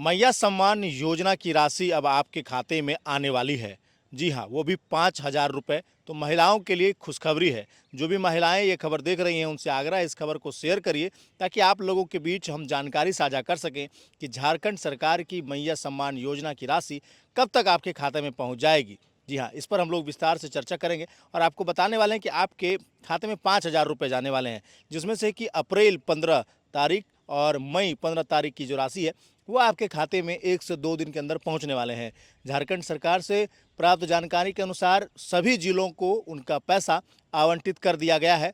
मैया सम्मान योजना की राशि अब आपके खाते में आने वाली है। जी हाँ, वो भी 5,000 रुपये। तो महिलाओं के लिए खुशखबरी है। जो भी महिलाएं ये खबर देख रही हैं उनसे आग्रह है इस खबर को शेयर करिए ताकि आप लोगों के बीच हम जानकारी साझा कर सकें कि झारखंड सरकार की मैया सम्मान योजना की राशि कब तक आपके खाते में पहुंच जाएगी। जी हाँ, इस पर हम लोग विस्तार से चर्चा करेंगे और आपको बताने वाले हैं कि आपके खाते में 5,000 रुपये जाने वाले हैं, जिसमें से कि अप्रैल 15 तारीख और मई 15 तारीख की जो राशि है वो आपके खाते में 1 से 2 दिन के अंदर पहुंचने वाले हैं। झारखंड सरकार से प्राप्त जानकारी के अनुसार सभी जिलों को उनका पैसा आवंटित कर दिया गया है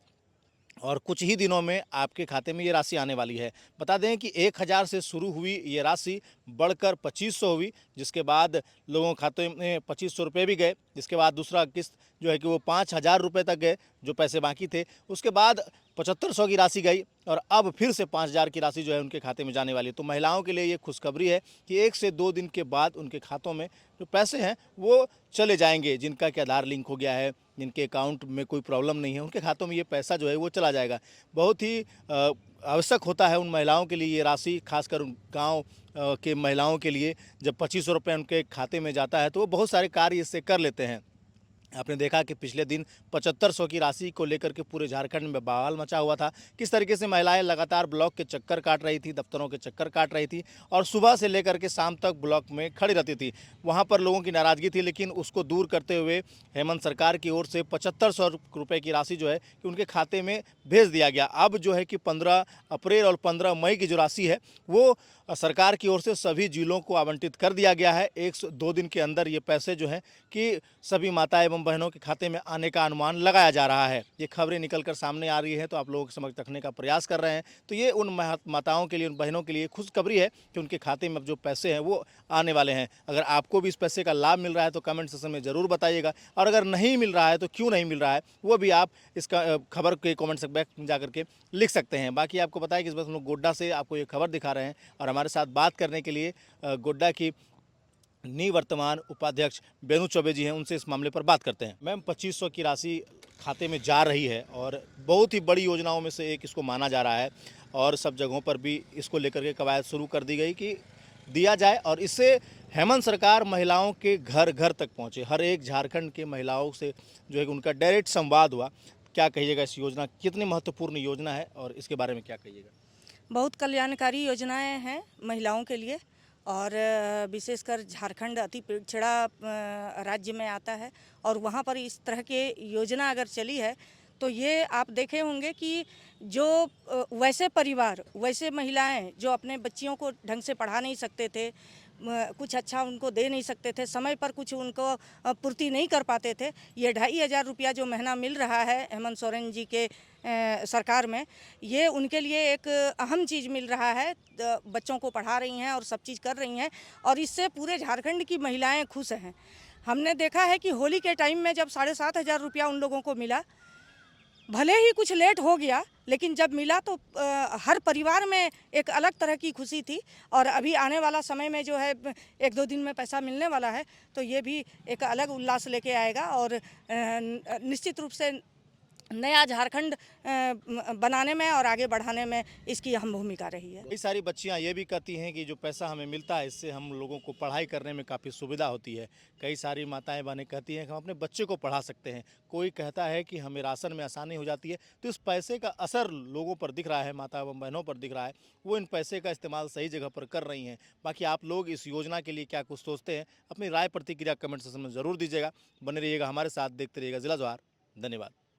और कुछ ही दिनों में आपके खाते में ये राशि आने वाली है। बता दें कि 1,000 से शुरू हुई ये राशि बढ़कर 2,500 हुई, जिसके बाद लोगों के खाते में 2,500 रुपये भी गए। जिसके बाद दूसरा किस्त जो है कि वो 5,000 रुपये तक गए, जो पैसे बाकी थे। उसके बाद 7,500 की राशि गई और अब फिर से 5,000 की राशि जो है उनके खाते में जाने वाली है। तो महिलाओं के लिए ये खुशखबरी है कि 1 से 2 दिन के बाद उनके खातों में जो पैसे हैं वो चले जाएंगे। जिनका कि आधार लिंक हो गया है, जिनके अकाउंट में कोई प्रॉब्लम नहीं है, उनके खातों में ये पैसा जो है वो चला जाएगा। बहुत ही आवश्यक होता है उन महिलाओं के लिए ये राशि, खासकर उन गाँव के महिलाओं के लिए। जब 2,500 रुपये उनके खाते में जाता है तो वो बहुत सारे कार्य इससे कर लेते हैं। आपने देखा कि पिछले दिन 7,500 की राशि को लेकर के पूरे झारखंड में बवाल मचा हुआ था। किस तरीके से महिलाएं लगातार ब्लॉक के चक्कर काट रही थी, दफ्तरों के चक्कर काट रही थी और सुबह से लेकर के शाम तक ब्लॉक में खड़ी रहती थी। वहां पर लोगों की नाराज़गी थी, लेकिन उसको दूर करते हुए हेमंत सरकार की ओर से 7,500 रुपये की राशि जो है कि उनके खाते में भेज दिया गया। अब जो है कि 15 अप्रैल और 15 मई की जो राशि है वो सरकार की ओर से सभी जिलों को आवंटित कर दिया गया है। 1 से 2 दिन के अंदर ये पैसे जो हैं कि सभी माता एवं बहनों के खाते में आने का अनुमान लगाया जा रहा है। ये खबरें निकल कर सामने आ रही है तो आप लोगों के समक्ष रखने का प्रयास कर रहे हैं। तो ये उन माताओं के लिए, उन बहनों के लिए खुशखबरी है कि उनके खाते में अब जो पैसे हैं वो आने वाले हैं। अगर आपको भी इस पैसे का लाभ मिल रहा है तो कमेंट सेक्शन में ज़रूर बताइएगा, और अगर नहीं मिल रहा है तो क्यों नहीं मिल रहा है वो भी आप इसका खबर के कमेंट सेक्शन में जा करके लिख सकते हैं। बाकी आपको बताया कि इस वक्त हम लोग गोड्डा से आपको ये खबर दिखा रहे हैं और हमारे साथ बात करने के लिए गोड्डा की निवर्तमान उपाध्यक्ष बेनू चौबे जी हैं। उनसे इस मामले पर बात करते हैं। मैम, 2,500 की राशि खाते में जा रही है और बहुत ही बड़ी योजनाओं में से एक इसको माना जा रहा है और सब जगहों पर भी इसको लेकर के कवायद शुरू कर दी गई कि दिया जाए और इससे हेमंत सरकार महिलाओं के घर घर तक पहुंचे। हर एक झारखंड के महिलाओं से जो है कि उनका डायरेक्ट संवाद हुआ। क्या कहिएगा, इस योजना कितनी महत्वपूर्ण योजना है और इसके बारे में क्या कहिएगा? बहुत कल्याणकारी योजनाएं हैं महिलाओं के लिए और विशेषकर झारखंड अति पिछड़ा राज्य में आता है और वहाँ पर इस तरह के योजना अगर चली है तो ये आप देखे होंगे कि जो वैसे परिवार, वैसे महिलाएं जो अपने बच्चियों को ढंग से पढ़ा नहीं सकते थे, कुछ अच्छा उनको दे नहीं सकते थे, समय पर कुछ उनको पूर्ति नहीं कर पाते थे, ये 2,500 रुपया जो महीना मिल रहा है हेमंत सोरेन जी के सरकार में, ये उनके लिए एक अहम चीज़ मिल रहा है। बच्चों को पढ़ा रही हैं और सब चीज़ कर रही हैं और इससे पूरे झारखंड की महिलाएं खुश हैं। हमने देखा है कि होली के टाइम में जब 7,500 रुपया उन लोगों को मिला, भले ही कुछ लेट हो गया लेकिन जब मिला तो हर परिवार में एक अलग तरह की खुशी थी। और अभी आने वाला समय में जो है 1-2 दिन में पैसा मिलने वाला है तो ये भी एक अलग उल्लास लेके आएगा और निश्चित रूप से नया झारखंड बनाने में और आगे बढ़ाने में इसकी अहम भूमिका रही है। कई सारी बच्चियां ये भी कहती हैं कि जो पैसा हमें मिलता है इससे हम लोगों को पढ़ाई करने में काफ़ी सुविधा होती है। कई सारी माताएं बहनें कहती हैं कि हम अपने बच्चे को पढ़ा सकते हैं। कोई कहता है कि हमें राशन में आसानी हो जाती है। तो इस पैसे का असर लोगों पर दिख रहा है, माता एवं बहनों पर दिख रहा है। वो इन पैसे का इस्तेमाल सही जगह पर कर रही हैं। बाकी आप लोग इस योजना के लिए क्या कुछ सोचते हैं, अपनी राय प्रतिक्रिया कमेंट सेक्शन में ज़रूर दीजिएगा। बने रहिएगा हमारे साथ, देखते रहिएगा जिला जवार। धन्यवाद।